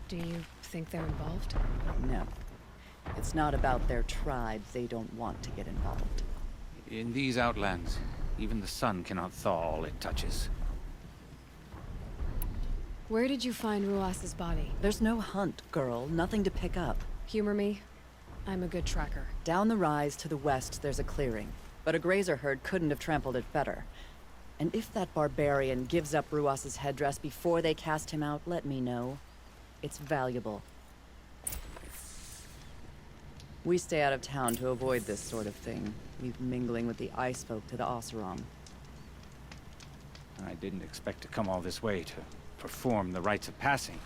Do you think they're involved? No. It's not about their tribes. They don't want to get involved. In these outlands, even the sun cannot thaw all it touches. Where did you find Ruas's body? There's no hunt, girl. Nothing to pick up. Humor me. I'm a good tracker. Down the rise to the west, there's a clearing. But a grazer herd couldn't have trampled it better. And if that barbarian gives up Ruas's headdress before they cast him out, let me know. It's valuable. We stay out of town to avoid this sort of thing. Leave mingling with the ice folk to the Oseram. I didn't expect to come all this way to perform the rites of passing.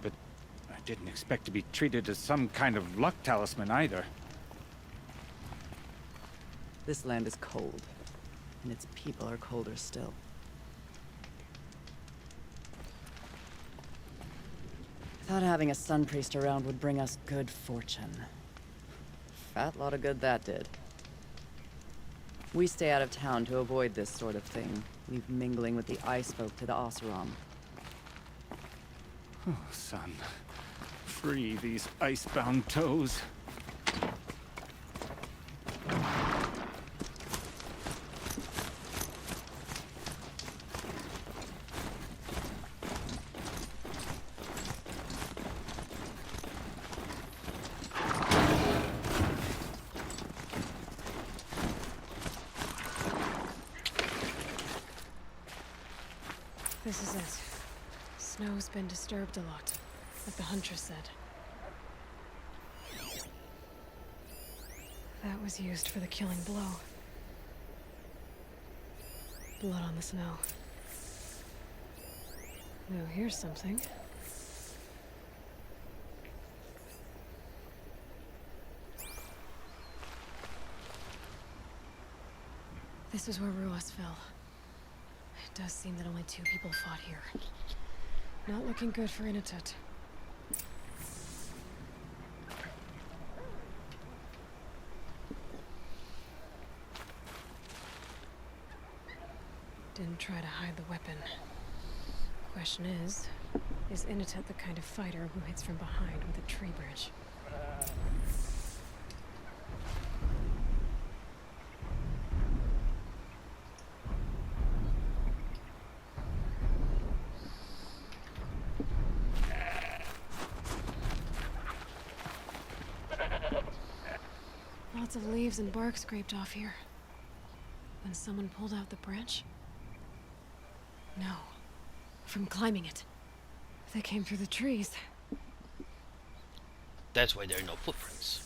But I didn't expect to be treated as some kind of luck talisman either. This land is cold, and its people are colder still. Thought having a sun priest around would bring us good fortune. Fat lot of good that did. We stay out of town to avoid this sort of thing. Leave mingling with the ice folk to the Oseram. Oh, son. Free these icebound toes. This is it. Snow's been disturbed a lot, like the Huntress said. That was used for the killing blow. Blood on the snow. Now here's something. This is where Ruas fell. It does seem that only 2 people fought here. Not looking good for Inatut. Didn't try to hide the weapon. Question is Inatut the kind of fighter who hits from behind with a tree branch? Lots of leaves and bark scraped off here. When someone pulled out the branch? No. From climbing it. They came through the trees. That's why there are no footprints.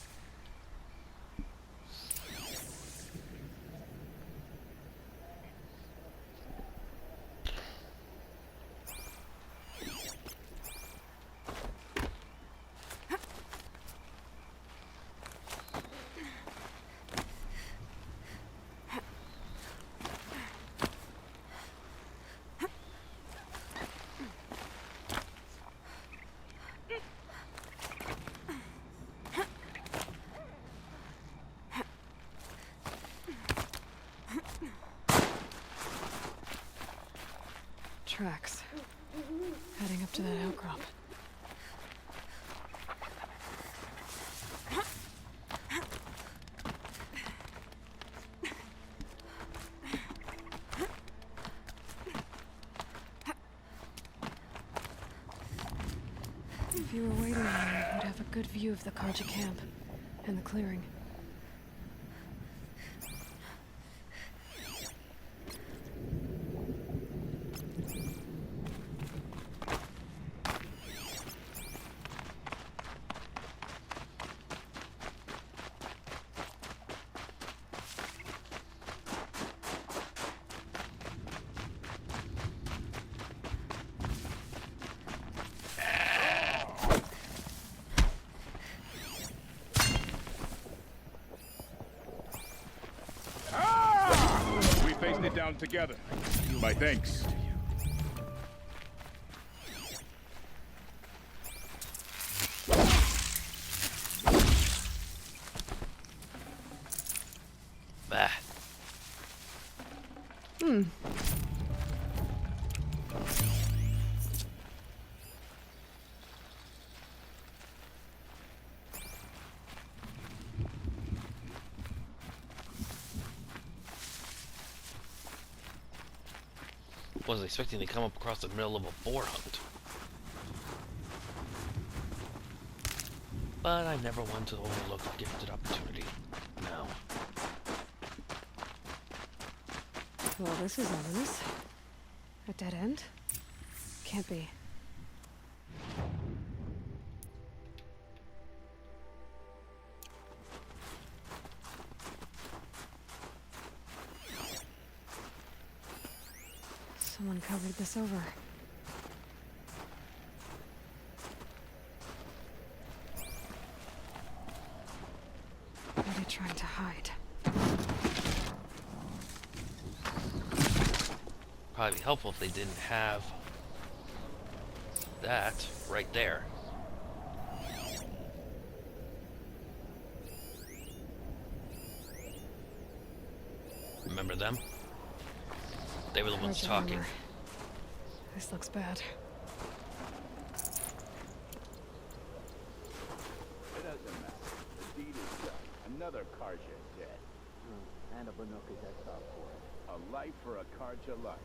Tracks. Heading up to that outcrop. If you were waiting here, you'd have a good view of the Karja camp and the clearing. Faced it down together. My thanks. Bah. Wasn't expecting to come up across the middle of a boar hunt. But I never want to overlook a gifted opportunity. Now. Well, this is ominous. A dead end? Can't be. Someone covered this over. What are they trying to hide? Probably be helpful if they didn't have that right there. Remember them? They were the ones Hard to talking. remember. This looks bad. It doesn't matter. The deed is done. Another Karja dead. And a Banuk is exiled for it. A life for a Karja life.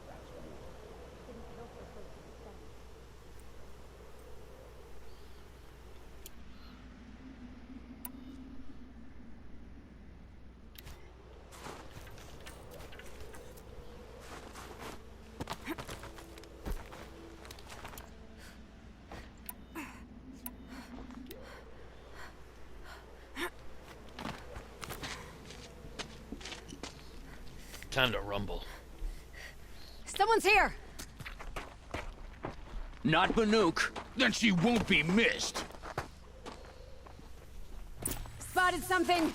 That's war. Time to rumble. Someone's here! Not Banuk. Then she won't be missed. Spotted something!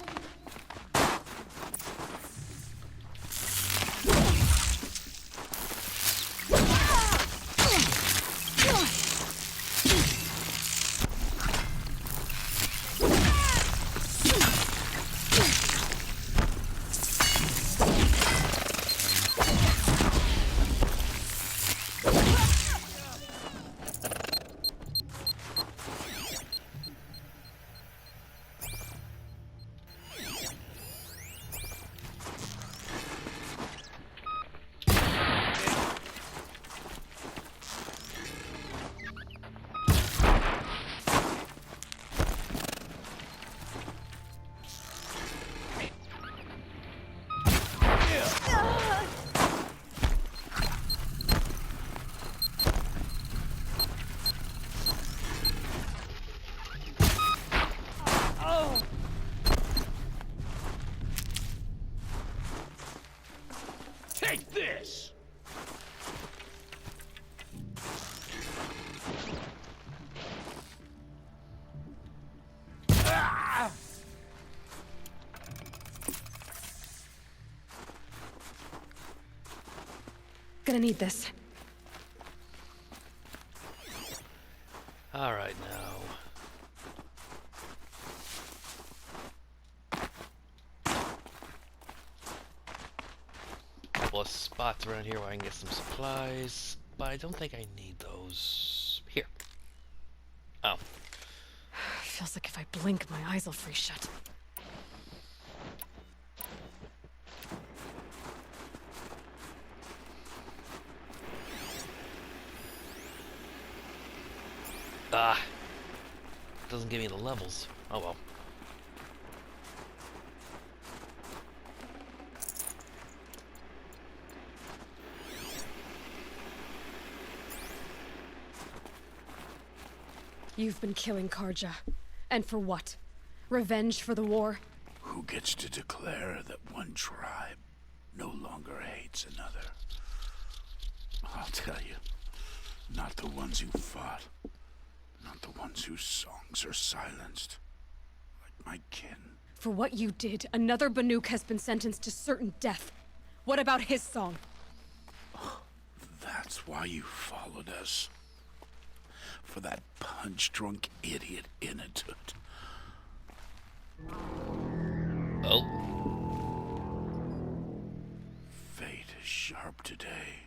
Take this! Gonna need this. All right now. Couple of spots around here where I can get some supplies, but I don't think I need those. Here. Oh. Feels like if I blink, my eyes will freeze shut. Ah. Doesn't give me the levels. Oh well. You've been killing Karja. And for what? Revenge for the war? Who gets to declare that one tribe no longer hates another? I'll tell you, not the ones who fought, not the ones whose songs are silenced, like my kin. For what you did, another Banuk has been sentenced to certain death. What about his song? That's why you followed us. For that punch-drunk idiot Inatut. Oh. Fate is sharp today.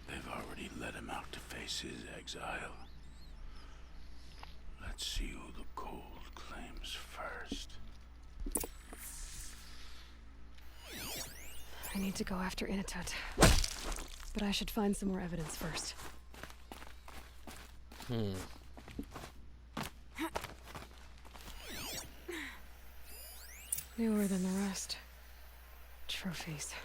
They've already let him out to face his exile. Let's see who the cold claims first. I need to go after Inatut. but I should find some more evidence first. Newer than the rest. Trophies.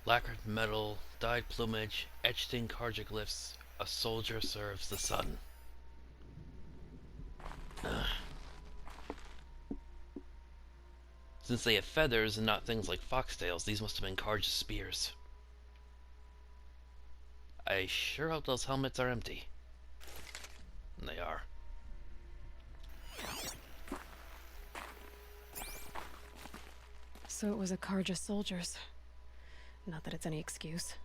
Lacquered metal, dyed plumage, etched in cargoglyphs. A soldier serves the sun. Since they have feathers and not things like foxtails, these must have been Karja's spears. I sure hope those helmets are empty. And they are. So it was a Karja soldiers. Not that it's any excuse.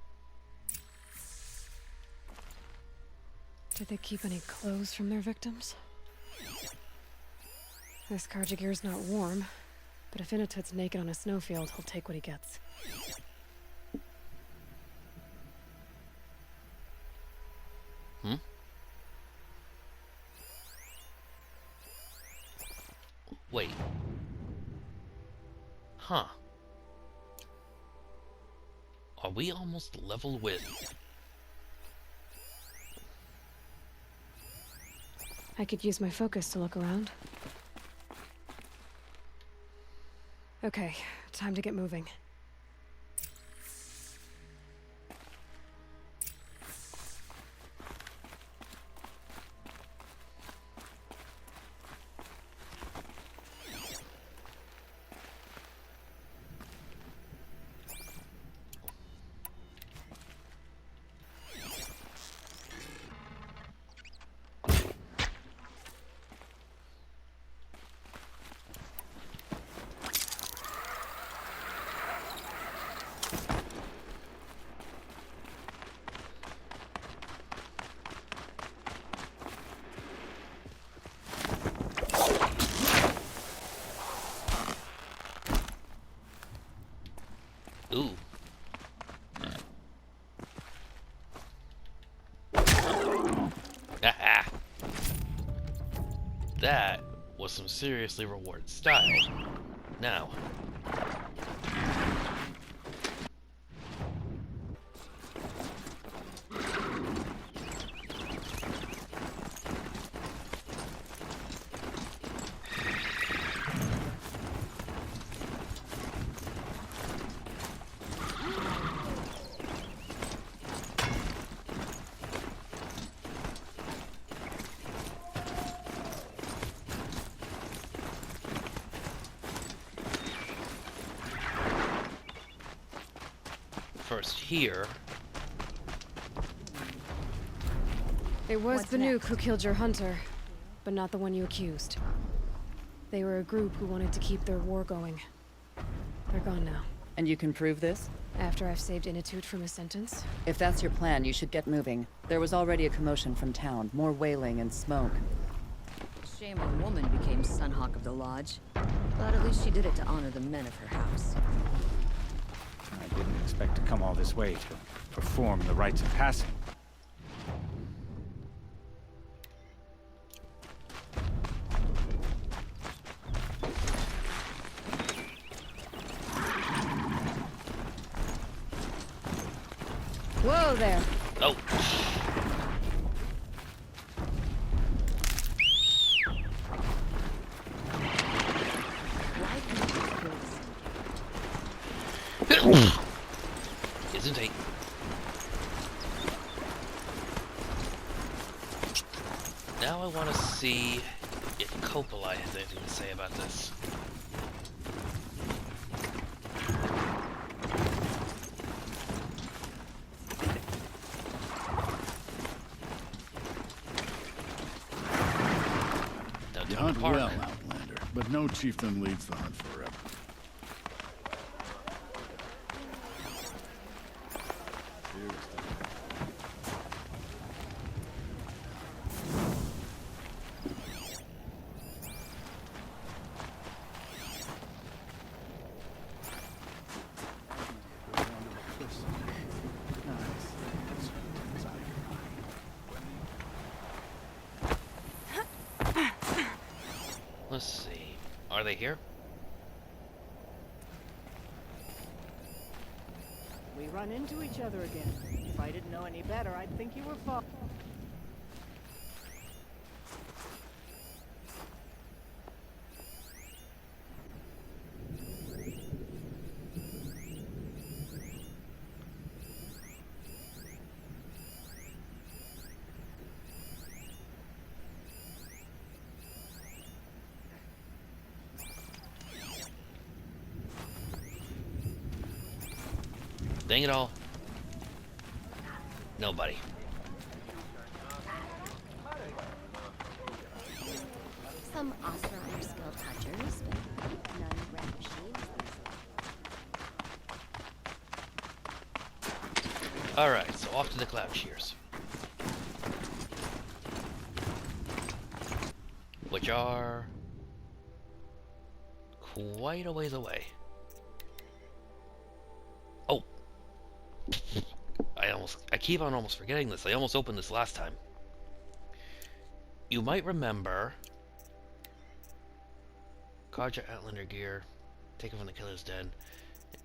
Did they keep any clothes from their victims? This Karja gear's not warm, but if Inatut's naked on a snowfield, he'll take what he gets. Wait. Huh. Are we almost level with... I could use my focus to look around. Okay, time to get moving. Ooh. Haha. That was some seriously rewarded style. Now. First here. It was What's Banuk next? who killed your hunter, but not the one you accused. They were a group who wanted to keep their war going. They're gone now. And you can prove this? After I've saved Inatut from his sentence? If that's your plan, you should get moving. There was already a commotion from town, more wailing and smoke. Shame a woman became Sunhawk of the Lodge. But at least she did it to honor the men of her house. I didn't expect to come all this way to perform the rites of passing. Whoa there! Oh. Why couldn't you kill this? Isn't he? Now I want to see if Coppola has anything to say about this. Now, You Town hunt Park. well, Outlander, but no chieftain leads the hunt forever. Let's see. Are they here? we run into each other again. If I didn't know any better, I'd think you were far. Dang it all. Nobody. Some Oseram skill touchers, but none red machines. Alright, so off to the Cloud Shears. Which are quite a ways away. Oh. I keep on almost forgetting this. I almost opened this last time. You might remember Kaja Outlander gear, take it from the killer's den,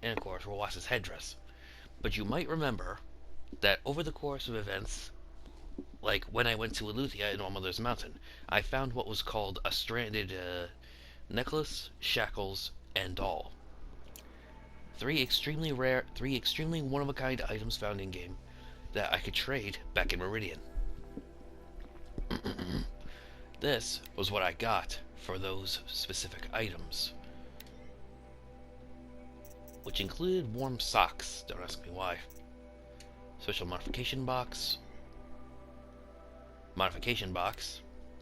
and of course Rawas's headdress. But you might remember that over the course of events, like when I went to Eleuthia in All Mother's Mountain, I found what was called a stranded necklace, shackles, and all. Three extremely one-of-a-kind items found in-game that I could trade back in Meridian. This was what I got for those specific items, which included warm socks. Don't ask me why. Special modification box,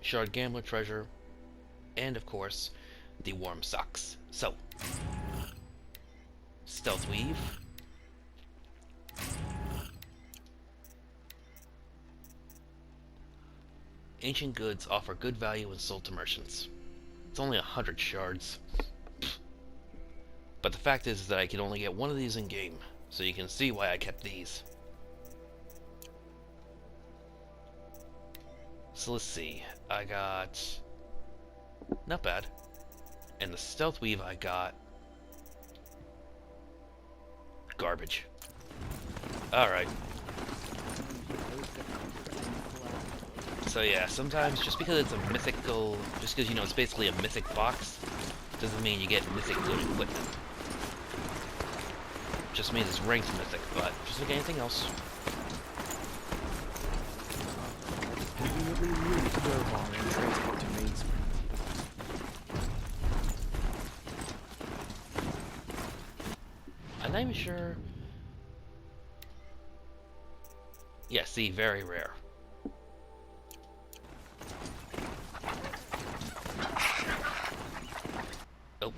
shard gambler treasure, and of course the warm socks. So stealth weave, ancient goods offer good value when sold to merchants. It's only 100 shards. But the fact is that I can only get one of these in game, so you can see why I kept these. So let's see, I got not bad, and the stealth weave I got garbage. Alright. So yeah, sometimes just because it's a mythical, just because, you know, it's basically a mythic box, doesn't mean you get mythic good equipment. Just means it's ranked mythic, but just like anything else. Presumably really crowbar and transport to Main Street. I'm not even sure. Yeah, see, very rare. Oh.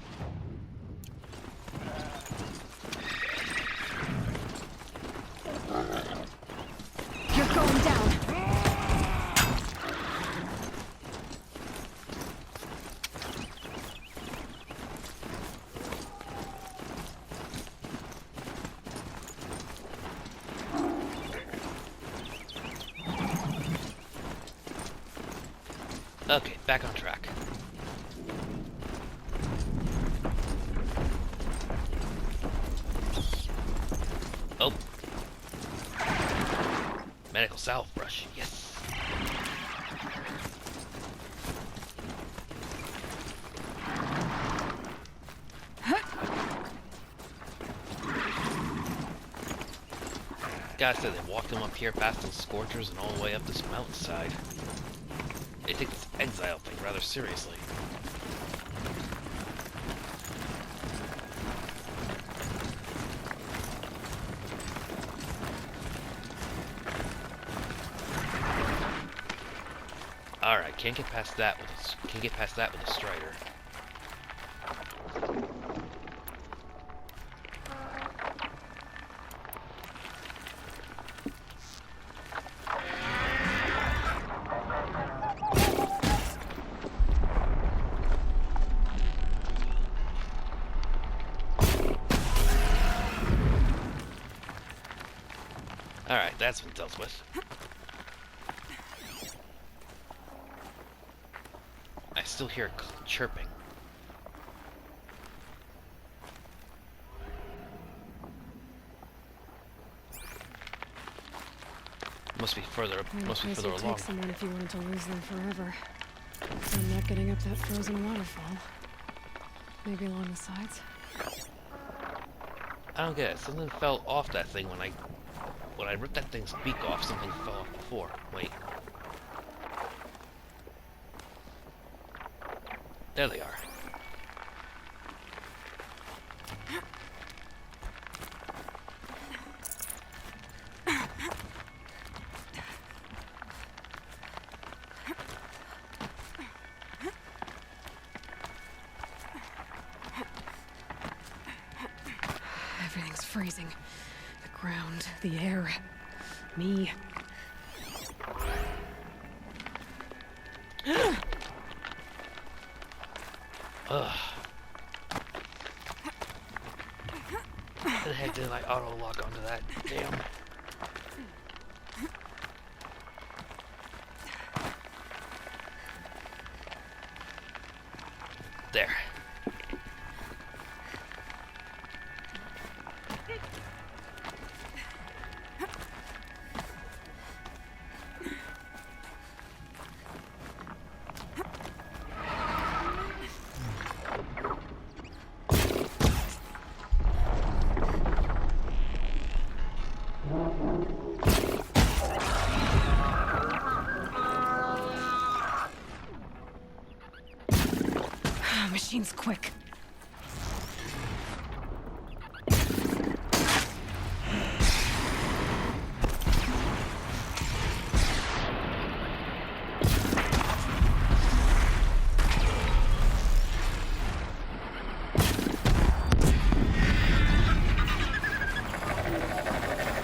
You're going down. Okay, back on track. Oh. Medical salve brush, yes. Gotta say, they walked them up here past those scorchers and all the way up this mountainside. They take this exile thing rather seriously. Alright, can't get past that with a strider. Alright, that's been dealt with. I still hear chirping. must be further. Kind Must of be place further you'd along. take someone if you wanted to lose them forever. I'm not getting up that frozen waterfall. Maybe along the sides? I don't get it. Something fell off that thing when I ripped that thing's beak off. Something fell off before. Wait. There they are. Everything's freezing. The ground, the air, me. Ugh. How the heck did I auto-lock onto that? Damn. There. Machine's quick.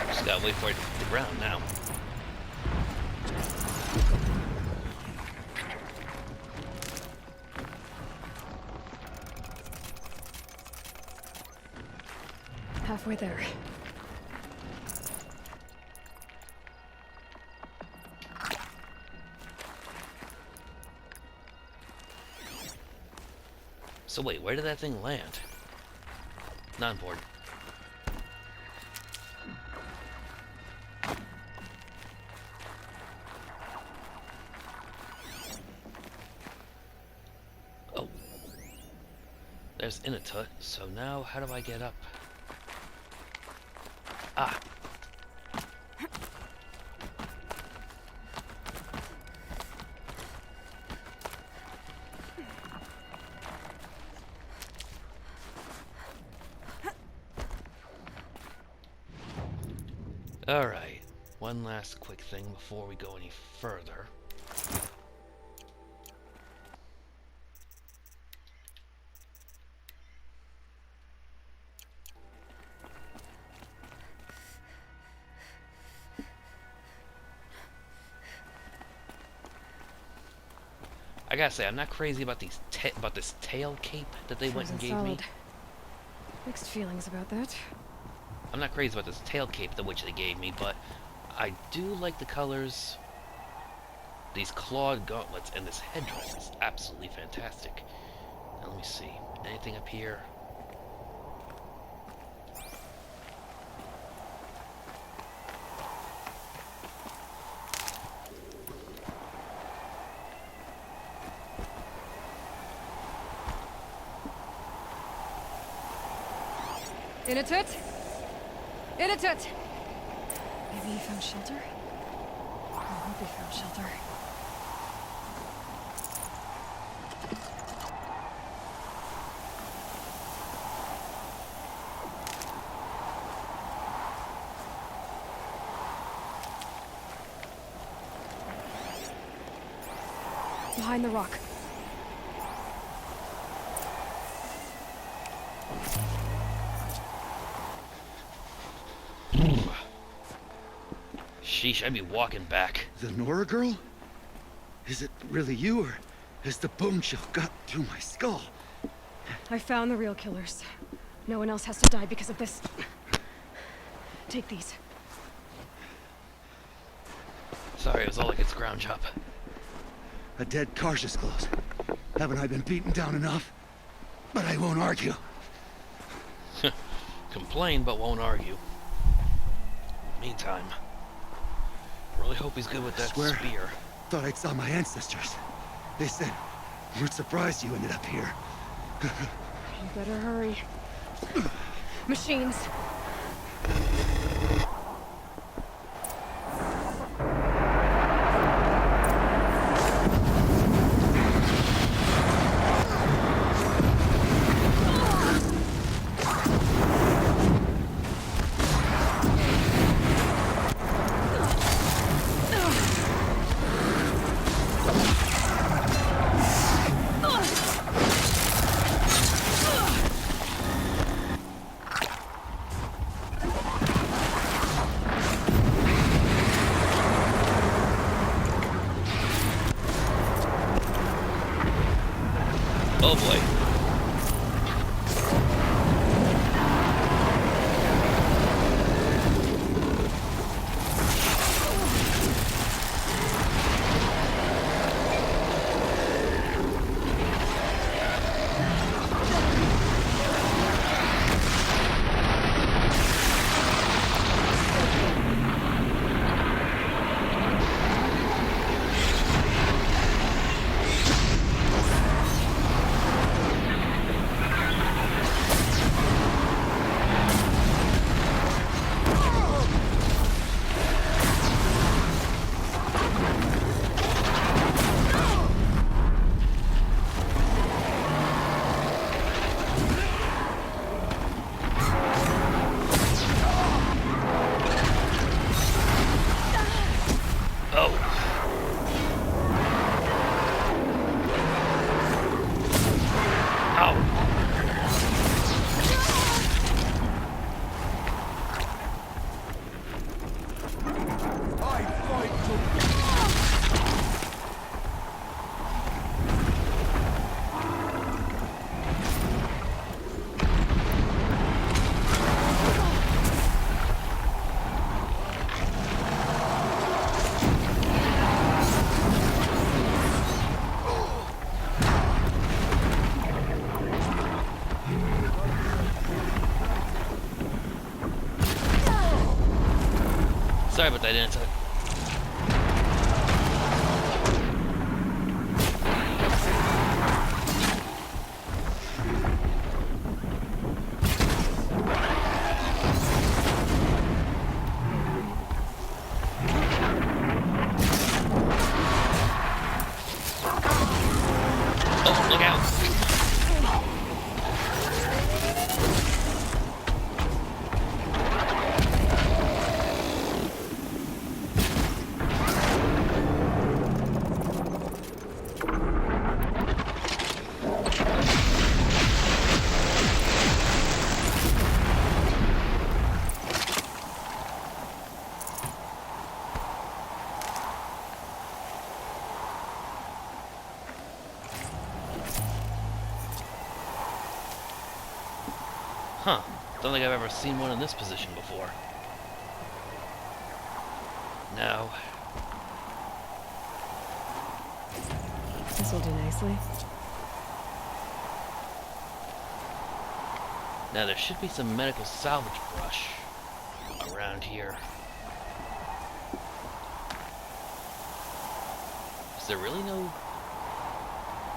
Just gotta wait for it to hit the ground now. Halfway there. So wait, where did that thing land? Not important. Oh. There's Inatut, so now how do I get up? Ah. Alright, one last quick thing before we go any further. I gotta say, I'm not crazy about these about this tail cape that they went and gave me. Mixed feelings about that. I'm not crazy about this tail cape that which they gave me, but I do like the colors. These clawed gauntlets and this headdress is absolutely fantastic. Now let me see. Anything up here? Inatut! Inatut! Maybe he found shelter? I hope he found shelter. Behind the rock. Sheesh, I'd be walking back. The Nora girl? Is it really you, or has the bone shell got through my skull? I found the real killers. No one else has to die because of this. Take these. Sorry, it was all I could scrounge up. A dead Karja's close. Haven't I been beaten down enough? But I won't argue. Complain, but won't argue. Meantime, Really hope he's good with that Swear. spear. Thought I saw my ancestors. They said, we're surprised you ended up here. You better hurry. Machines. Oh boy. Sorry about that, Anton. Oh, look out! Huh. Don't think I've ever seen one in this position before. No. This'll do nicely. Now there should be some medical salvage brush around here. Is there really no...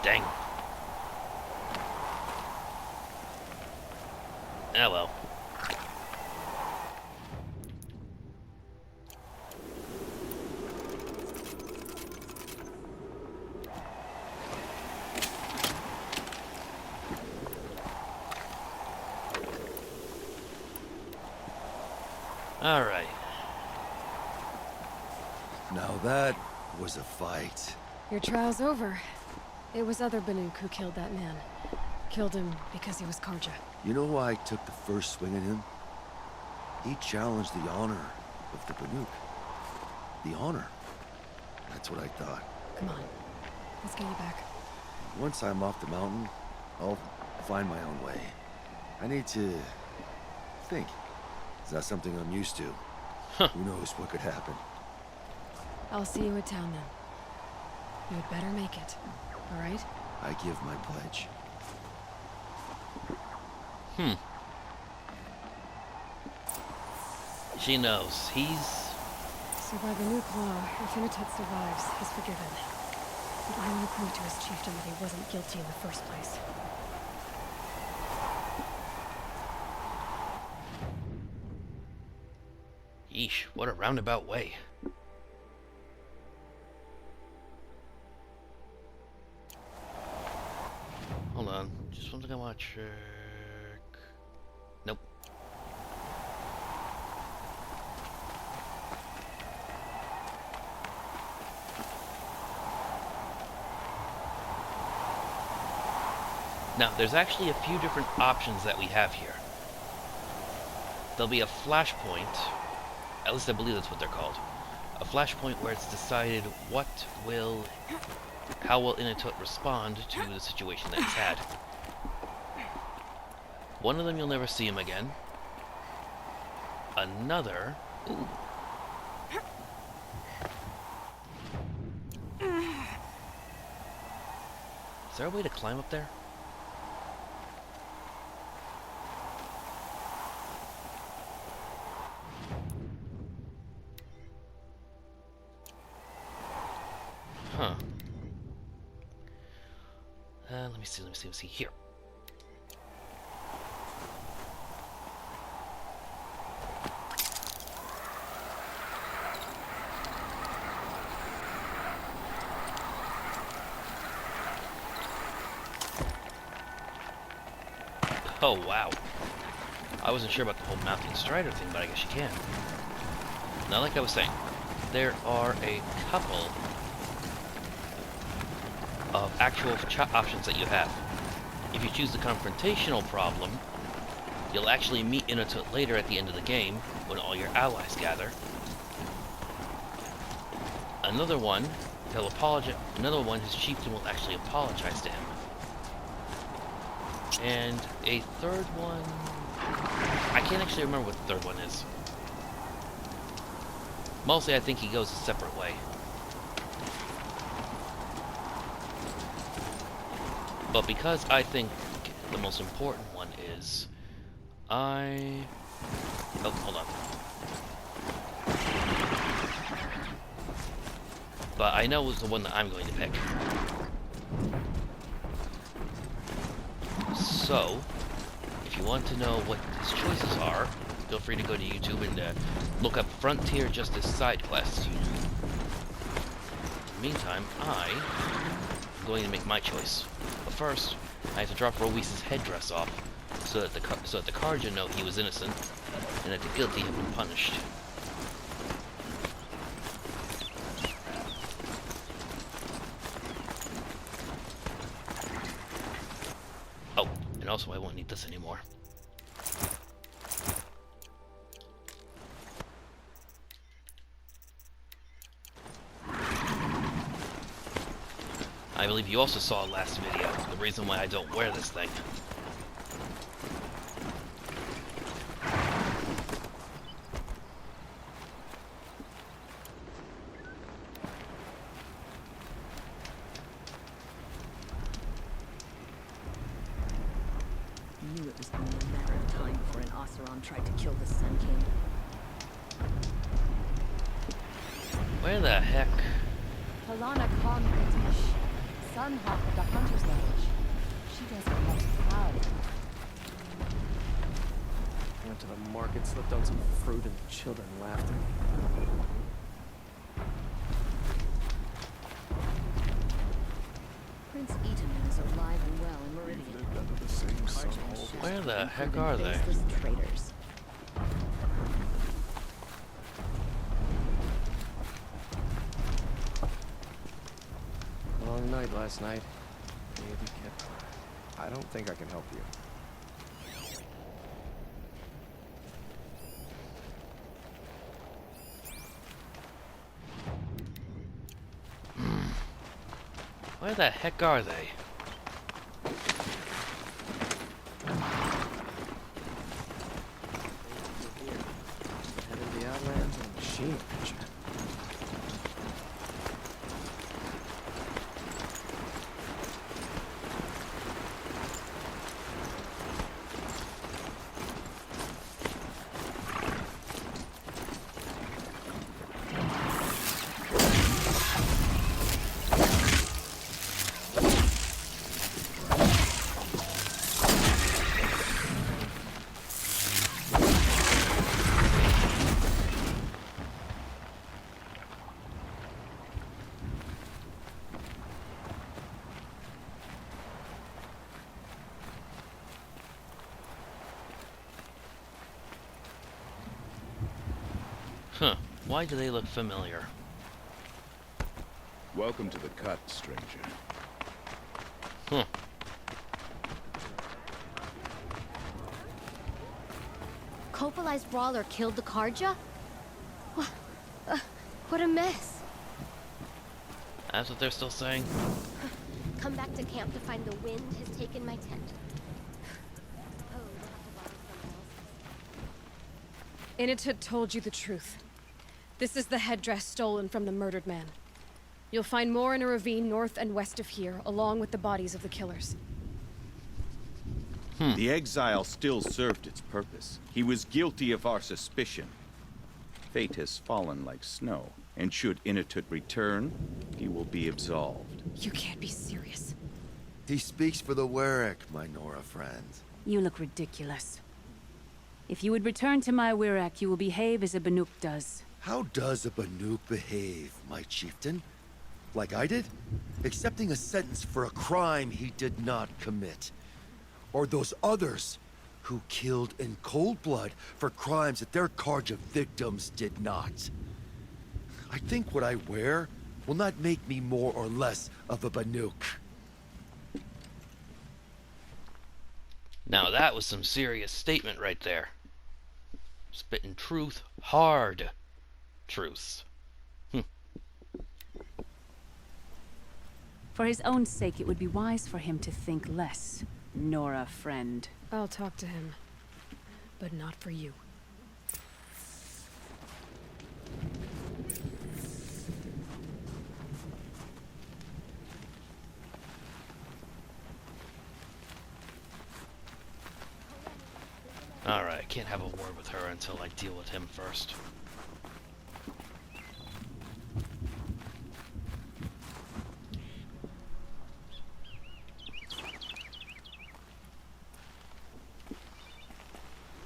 Dang. Ah well. All right. Now that was a fight. Your trial's over. It was other Banuk who killed that man. Killed him because he was Karja. You know why I took the first swing at him? He challenged the honor of the Banuk. The honor. That's what I thought. Come on. Let's get you back. Once I'm off the mountain, I'll find my own way. I need to think. It's not something I'm used to. Huh. Who knows what could happen? I'll see you at town then. You had better make it. All right? I give my pledge. She knows. He's... So So by the new law, if Initet survives, he's forgiven. But I want to prove to his chieftain that he wasn't guilty in the first place. Yeesh, what a roundabout way. Hold on, just one thing I want to check. Nope. Now, there's actually a few different options that we have here. There'll be a flashpoint, at least I believe that's what they're called. A flashpoint where it's decided how will Initot respond to the situation that he's had. One of them you'll never see him again. Another... Ooh. Is there a way to climb up there? Huh. Let me see. Here. Oh, wow. I wasn't sure about the whole mounting strider thing, but I guess you can. Now, like I was saying, there are a couple of actual options that you have. If you choose the confrontational problem, you'll actually meet Initot later at the end of the game, when all your allies gather. Another one, he'll apologize. Another one, his chieftain will actually apologize to him. And a third one... I can't actually remember what the third one is. Mostly I think he goes a separate way. But because I think the most important one is... Oh, hold on. But I know it's the one that I'm going to pick. So, if you want to know what his choices are, feel free to go to YouTube and look up Frontier Justice Side Quests. In the meantime, I'm going to make my choice. But first, I have to drop Rowice's headdress off, so that the Karja know he was innocent, and that the guilty have been punished. Oh, and also I won't need this anymore. I believe you also saw last video the reason why I don't wear this thing. I knew it was only a matter of time before an Oseram tried to kill the Sun King. Where the heck? Halana Khan Katish, Sun Hawk of the Hunter's Lodge. She doesn't look proud. Went to the market, slipped out some fruit, and the children laughed at me. Prince Eaton is alive and well in Meridian. Where the heck are they? Faceless traitors. Long night last night. Maybe kept. I don't think I can help you. Where the heck are they? Head of the Outlands and machine picture. Huh. Why do they look familiar? Welcome to the cut, stranger. Huh. Kopalai's brawler killed the Karja? What a mess. That's what they're still saying? Come back to camp to find the wind has taken my tent. Oh, we'll have to borrow someone else's. Initud told you the truth. This is the headdress stolen from the murdered man. You'll find more in a ravine north and west of here, along with the bodies of the killers. The exile still served its purpose. He was guilty of our suspicion. Fate has fallen like snow, and should Inatut return, he will be absolved. You can't be serious. He speaks for the Warwick, my Nora friend. You look ridiculous. If you would return to my Wirrak, you will behave as a Banuk does. How does a Banuk behave, my chieftain? Like I did? Accepting a sentence for a crime he did not commit. Or those others who killed in cold blood for crimes that their Karja victims did not. I think what I wear will not make me more or less of a Banuk. Now that was some serious statement right there. Spitting truth, hard truth. For his own sake, it would be wise for him to think less. Nora, friend. I'll talk to him. But not for you. Alright, I can't have a word with her until I deal with him first.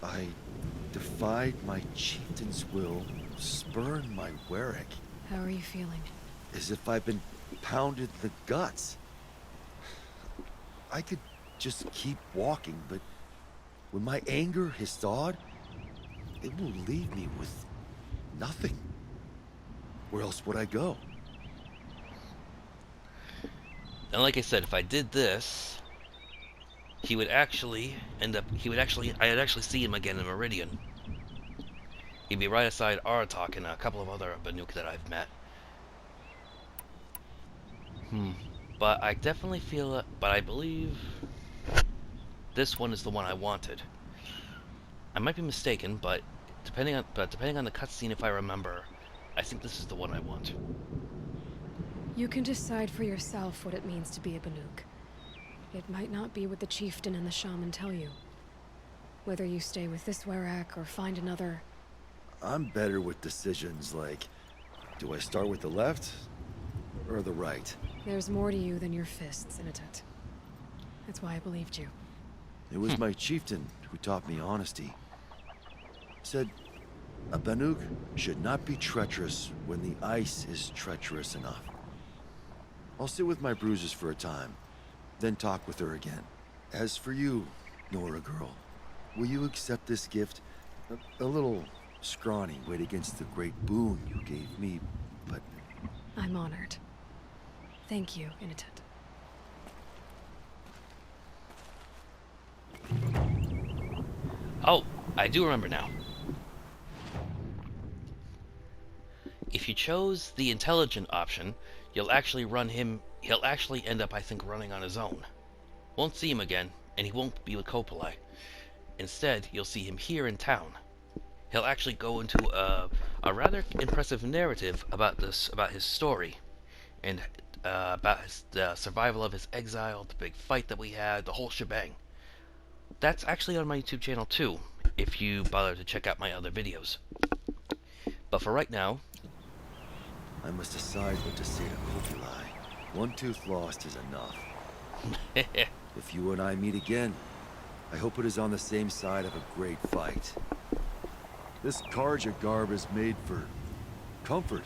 I defied my chieftain's will, spurned my Warwick, How are you feeling? as if I've been pounded in the guts. I could just keep walking, but when my anger has thawed, it will leave me with nothing. Where else would I go? And like I said, if I did this, he would actually I'd actually see him again in Meridian. He'd be right aside Aratok and a couple of other Banuk that I've met. But I definitely feel, but I believe this one is the one I wanted. I might be mistaken, but depending on the cutscene, if I remember, I think this is the one I want. You can decide for yourself what it means to be a Banuk. It might not be what the chieftain and the shaman tell you. Whether you stay with this Warwick or find another... I'm better with decisions like, do I start with the left or the right? There's more to you than your fists, Inatut. That's why I believed you. It was my chieftain who taught me honesty. Said, a Banuk should not be treacherous when the ice is treacherous enough. I'll sit with my bruises for a time, then talk with her again. As for you, Nora girl, will you accept this gift? A little scrawny weighed against the great boon you gave me, but... I'm honored. Thank you, Inatut. Oh, I do remember now. If you chose the intelligent option, he'll actually end up, I think, running on his own. Won't see him again, and he won't be with Kopalai. Instead, you'll see him here in town. He'll actually go into a rather impressive narrative about his story, and about the survival of his exile, the big fight that we had, the whole shebang. That's actually on my YouTube channel too, if you bother to check out my other videos. But for right now, I must decide what to say to Kopalai. One tooth lost is enough. If you and I meet again, I hope it is on the same side of a great fight. This Karja garb is made for comfort.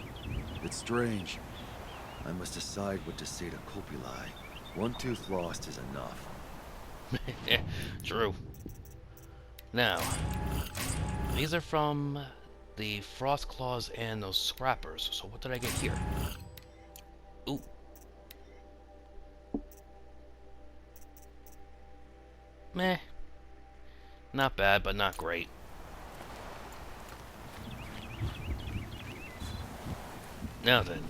It's strange. I must decide what to say to Kopalai. One tooth lost is enough. True. Now, these are from the frost claws and those scrappers. So what did I get here? Ooh. Meh. Not bad, but not great. Now then.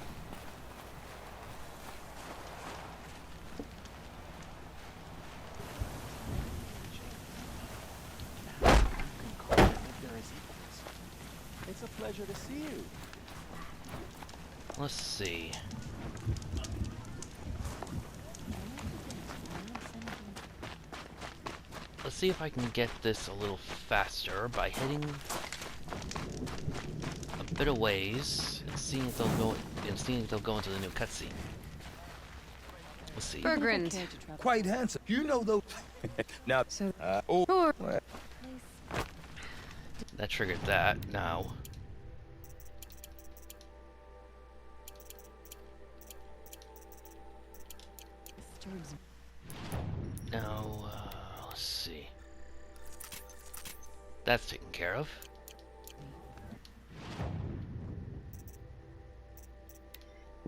It's a pleasure to see you. Let's see. Let's see if I can get this a little faster by hitting a bit of ways and seeing if they'll go into the new cutscene. Let's see. Bergrand. Quite handsome. You know those. Now, That triggered that. Now. Now, let's see. That's taken care of.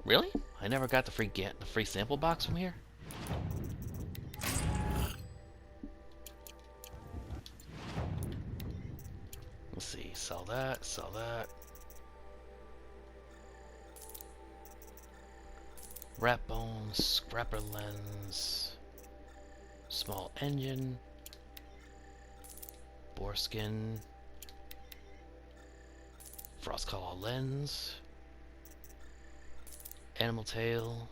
Really? I never got the free sample box from here? Let's see, sell that, sell that. Rat bones, scrapper lens, small engine, boar skin, frost claw lens, animal tail,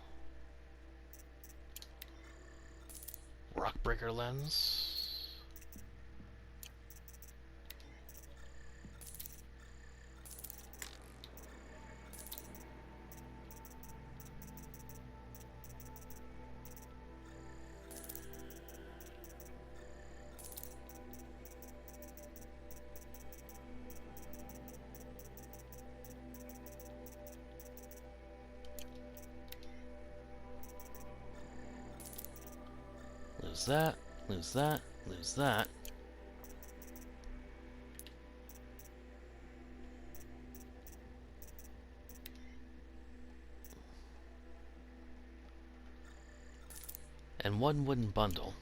rock breaker lens. Lose that, lose that, lose that. And one wooden bundle.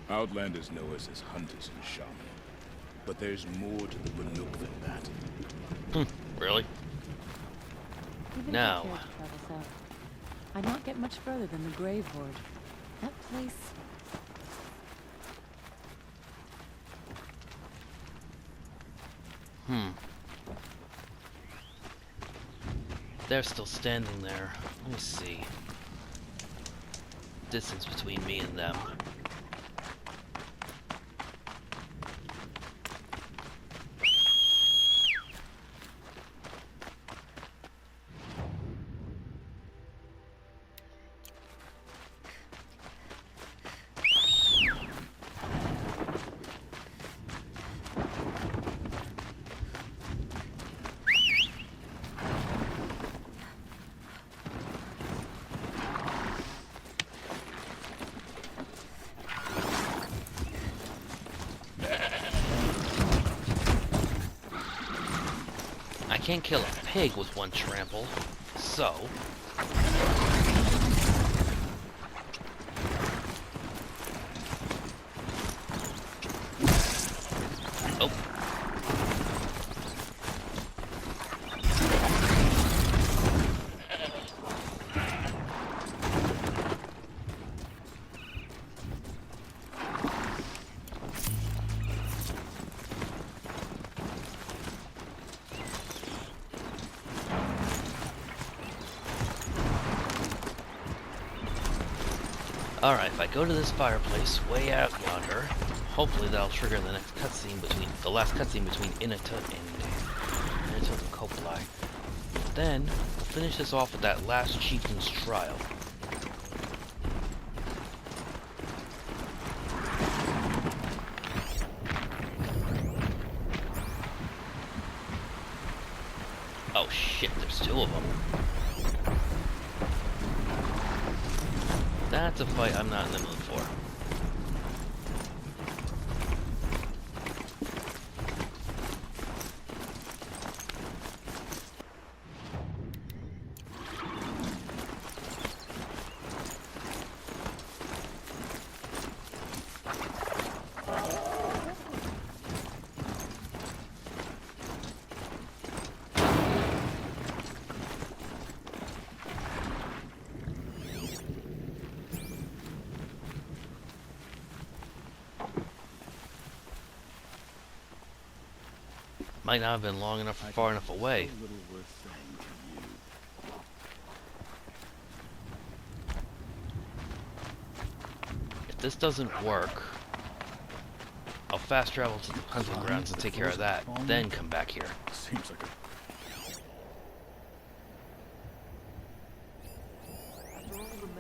Outlanders know us as hunters and shaman. But there's more to the Banuk than that. Really? Even Now. if I cared to travel south, I'd not get much further than the Grave Hoard. That place... They're still standing there. Let me see. Distance between me and them. I can't kill a pig with one trample, so... Oh. Alright, if I go to this fireplace way out yonder, hopefully that'll trigger the next cutscene between the last cutscene between Inatut and Koplai. Then we'll finish this off with that last chieftain's trial. Oh shit, there's two of them. That's a fight I'm not in the mood for. Might not have been long enough or far enough away. If this doesn't work, I'll fast travel to the hunting grounds and take care of that, then come back here. Seems like a...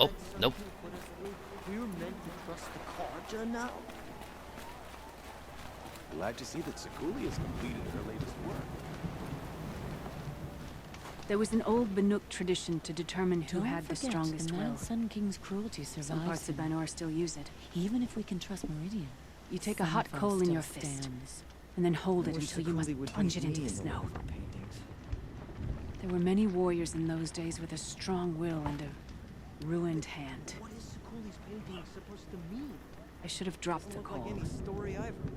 Oh, nope. We're meant to trust the Kharja now? Glad to see that Sekuli has completed her latest work. There was an old Banuk tradition to determine who Don't had the forget, strongest the will. Nile Sun King's cruelty survives. Some parts of him. Banor still use it. Even if we can trust Meridian. You take a hot coal in your fist, and then hold it wish until you must Sekuli would plunge it paint into me the in the snow. war paintings. There were many warriors in those days with a strong will and a ruined hand. What is Sekuli's painting supposed to mean? I should have dropped the Doesn't coal. look like any story I've heard.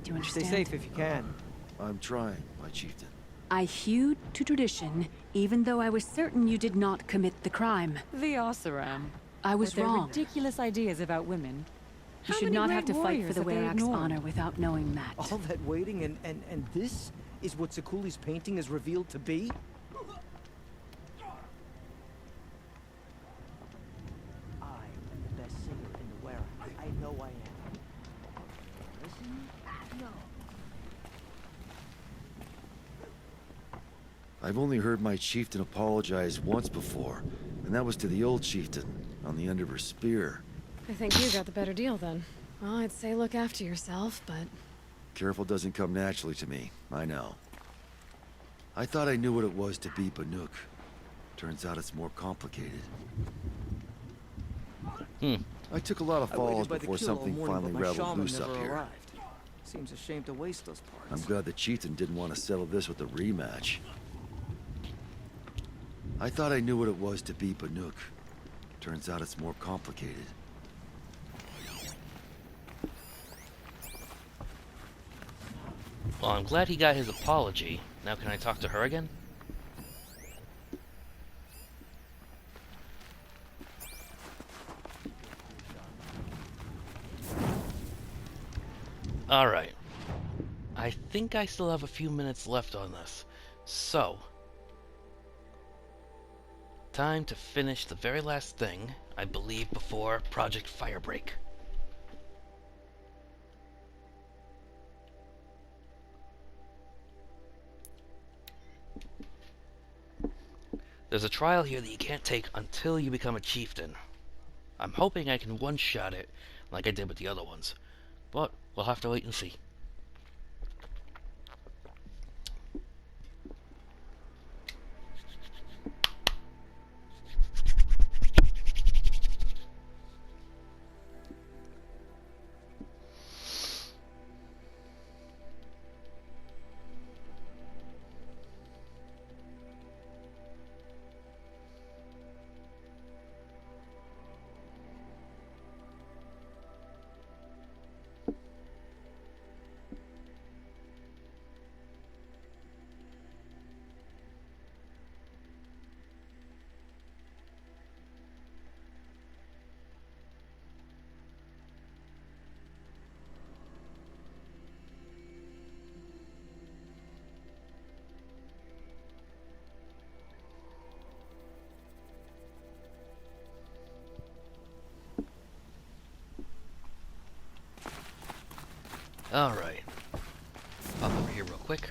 Do you understand? Stay safe if you can. I'm trying, my chieftain. I hewed to tradition, even though I was certain you did not commit the crime. The Oseram. I was With their wrong. ridiculous ideas about women. You How should many not great have to fight for warriors the have they Werak's ignored? honor without knowing that. All that waiting and this is what Sekuli's painting is revealed to be? I am the best singer in the Werak. I know I am. Listen? No. I've only heard my chieftain apologize once before, and that was to the old chieftain on the end of her spear. I think you got the better deal then. Well, I'd say look after yourself, but... Careful doesn't come naturally to me, I know. I thought I knew what it was to be Banuk. Turns out it's more complicated. I took a lot of I waited falls by the before kill all something morning, finally but my rattled shaman loose up never here. arrived. Seems a shame to waste those parts. I'm glad the chieftain didn't want to settle this with a rematch. I thought I knew what it was to be Banuk. Turns out it's more complicated. Well, I'm glad he got his apology. Now can I talk to her again? Alright. I think I still have a few minutes left on this. So, time to finish the very last thing, I believe, before Project Firebreak. There's a trial here that you can't take until you become a chieftain. I'm hoping I can one-shot it like I did with the other ones, but we'll have to wait and see. Alright. Pop over here real quick.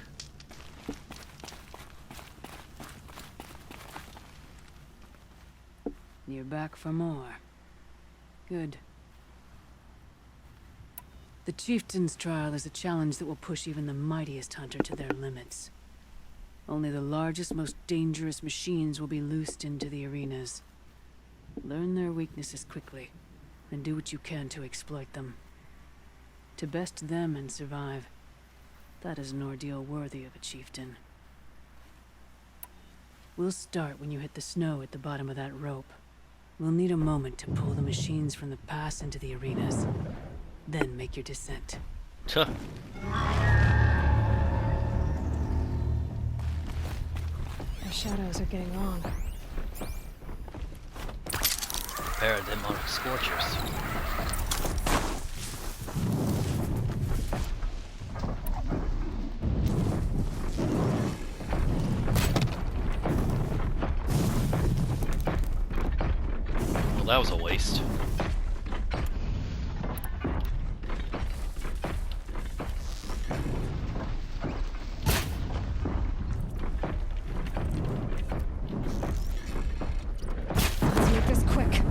You're back for more. Good. The chieftain's trial is a challenge that will push even the mightiest hunter to their limits. Only the largest, most dangerous machines will be loosed into the arenas. Learn their weaknesses quickly, and do what you can to exploit them. To best them and survive. That is an ordeal worthy of a chieftain. We'll start when you hit the snow at the bottom of that rope. We'll need a moment to pull the machines from the pass into the arenas. Then make your descent. Tuh. The shadows are getting long. Parademonic scorchers. Well, that was a waste. Let's make this quick.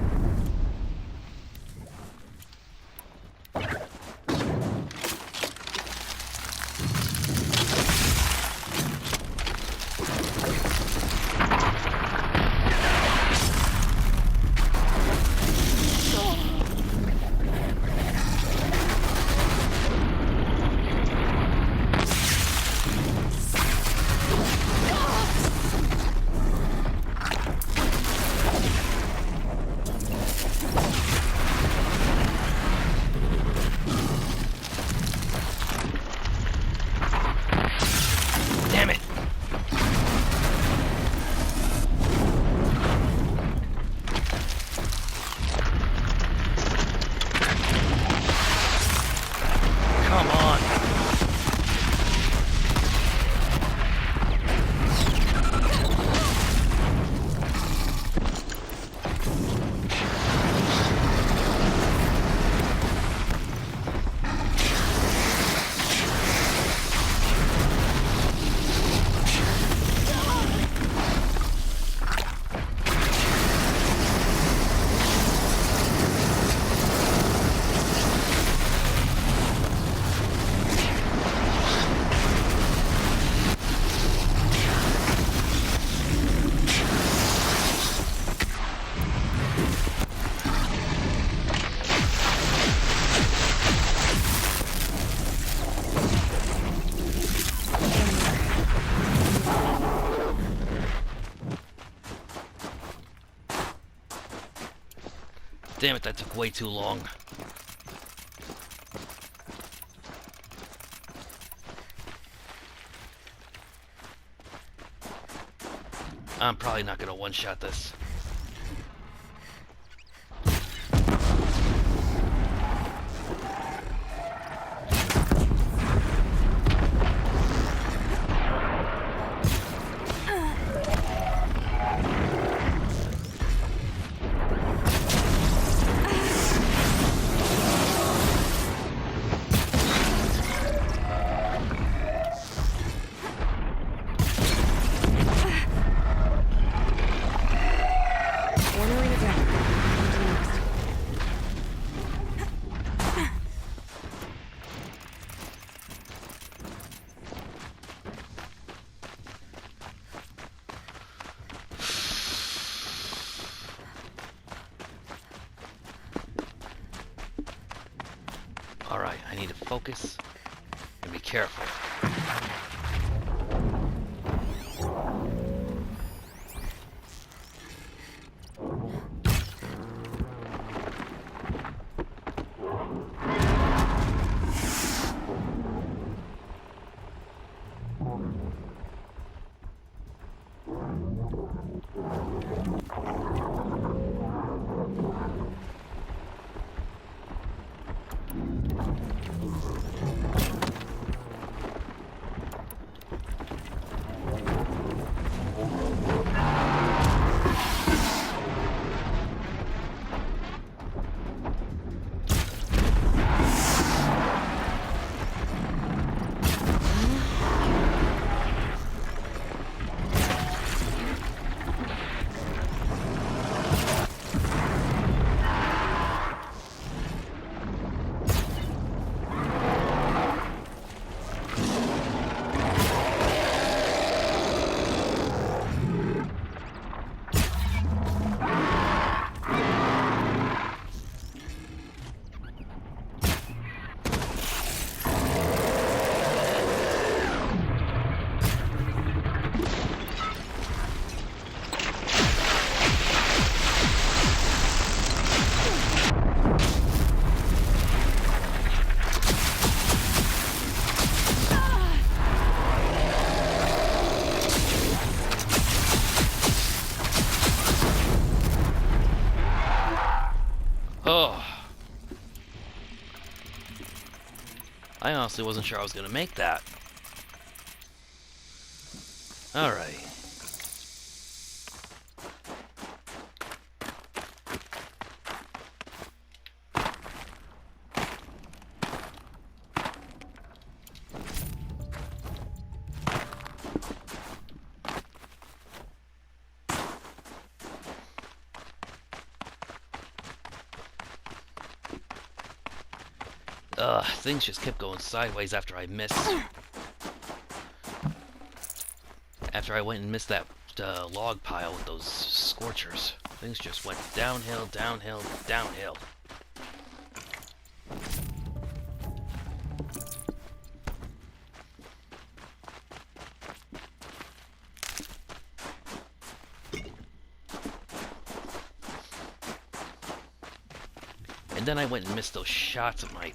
Damn it! Come on! Damn it, that took way too long. I'm probably not gonna one-shot this. One arena down. On to the next. Alright, I need to focus and be careful. Oh. I honestly wasn't sure I was going to make that. Alright. Things just kept going sideways after I missed. After I went and missed that log pile with those scorchers. Things just went downhill, downhill, downhill. And then I went and missed those shots of my...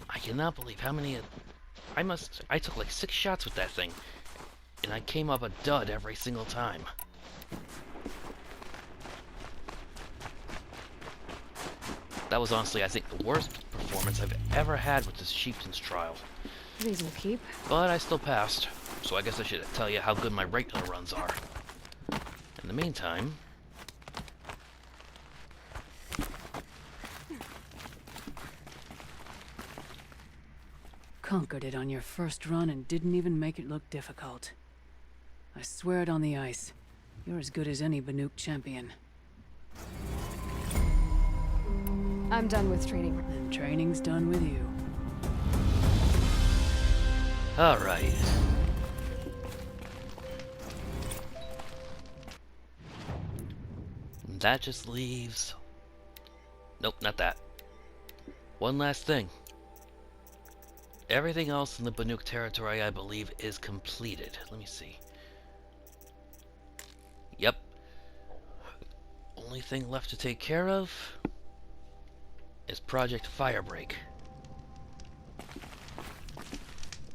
I cannot believe how many... I took like 6 shots with that thing. And I came up a dud every single time. That was honestly, I think, the worst performance I've ever had with this Chieftain's Trial. These will keep. But I still passed, so I guess I should tell you how good my regular runs are. In the meantime... Conquered it on your first run and didn't even make it look difficult. I swear it on the ice. You're as good as any Banuk champion. I'm done with training. And training's done with you. Alright. That just leaves... Nope, not that. One last thing. Everything else in the Banuk territory, I believe, is completed. Let me see. Yep. Only thing left to take care of is Project Firebreak.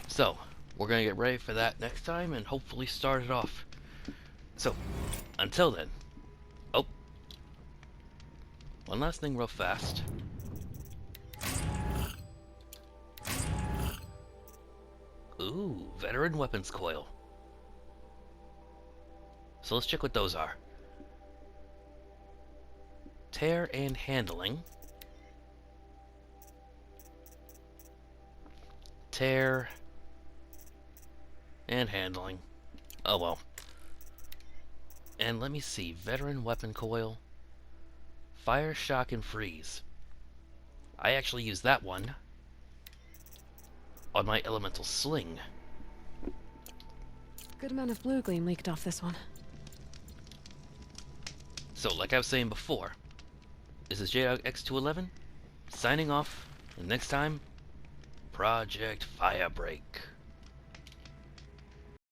So, we're gonna get ready for that next time and hopefully start it off. So, until then. Oh. One last thing real fast. Ooh, veteran weapons coil. So let's check what those are. Tear and handling. Tear and handling. Oh well. And let me see, veteran weapon coil. Fire, shock, and freeze. I actually used that one on my elemental sling. Good amount of blue gleam leaked off this one. So, like I was saying before, this is JDog X211, signing off, and next time, Project Firebreak.